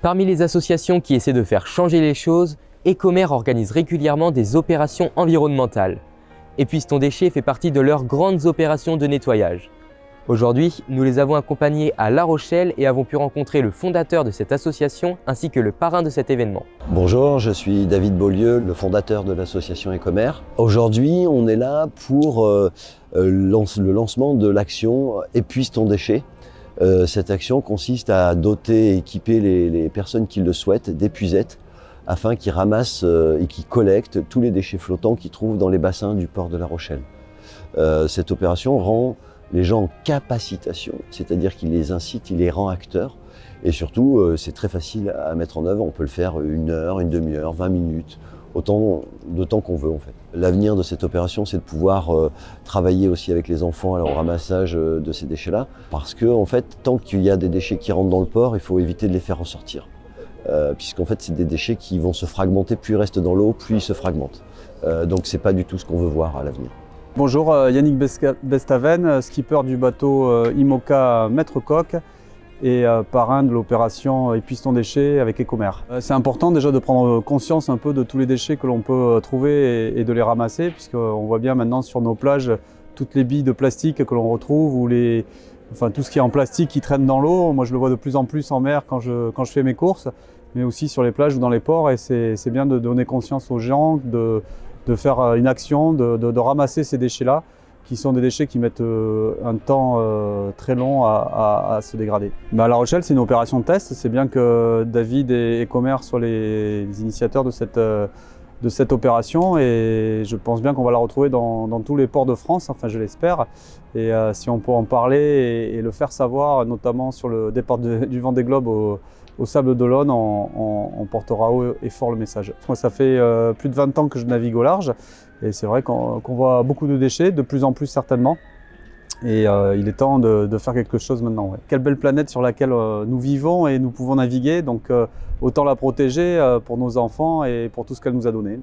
Parmi les associations qui essaient de faire changer les choses, Ecomer organise régulièrement des opérations environnementales. Épuise ton déchet fait partie de leurs grandes opérations de nettoyage. Aujourd'hui, nous les avons accompagnés à La Rochelle et avons pu rencontrer le fondateur de cette association ainsi que le parrain de cet événement. Bonjour, je suis David Beaulieu, le fondateur de l'association Ecomer. Aujourd'hui, on est là pour le lancement de l'action Épuise ton déchet. Cette action consiste à doter et équiper les personnes qui le souhaitent d'épuisettes afin qu'ils ramassent et qu'ils collectent tous les déchets flottants qu'ils trouvent dans les bassins du port de La Rochelle. Cette opération rend les gens en capacitation, c'est-à-dire qu'il les incite, il les rend acteurs. Et surtout, c'est très facile à mettre en œuvre. On peut le faire 1 heure, une demi-heure, 20 minutes, autant de temps qu'on veut en fait. L'avenir de cette opération, c'est de pouvoir travailler aussi avec les enfants au ramassage de ces déchets-là. Parce que en fait, tant qu'il y a des déchets qui rentrent dans le port, il faut éviter de les faire ressortir. Puisqu'en fait, c'est des déchets qui vont se fragmenter, plus ils restent dans l'eau, plus ils se fragmentent. Donc c'est pas du tout ce qu'on veut voir à l'avenir. Bonjour, Yannick Bestaven, skipper du bateau IMOCA Maître Coq et parrain de l'opération Épuise ton déchet avec Ecomer. C'est important déjà de prendre conscience un peu de tous les déchets que l'on peut trouver et de les ramasser, puisqu'on voit bien maintenant sur nos plages toutes les billes de plastique que l'on retrouve ou tout ce qui est en plastique qui traîne dans l'eau. Moi je le vois de plus en plus en mer quand je fais mes courses, mais aussi sur les plages ou dans les ports, et c'est bien de donner conscience aux gens, de faire une action, de ramasser ces déchets-là, qui sont des déchets qui mettent un temps très long à se dégrader. À La Rochelle, c'est une opération de test. C'est bien que David et Ecomer soient les initiateurs de cette opération, et je pense bien qu'on va la retrouver dans tous les ports de France, enfin je l'espère. Et si on peut en parler et le faire savoir, notamment sur le départ du Vendée Globe au Sable d'Olonne, on portera haut et fort le message. Moi, ça fait plus de 20 ans que je navigue au large, et c'est vrai qu'on voit beaucoup de déchets, de plus en plus certainement. Et il est temps de faire quelque chose maintenant. Ouais. Quelle belle planète sur laquelle nous vivons et nous pouvons naviguer, donc autant la protéger pour nos enfants et pour tout ce qu'elle nous a donné.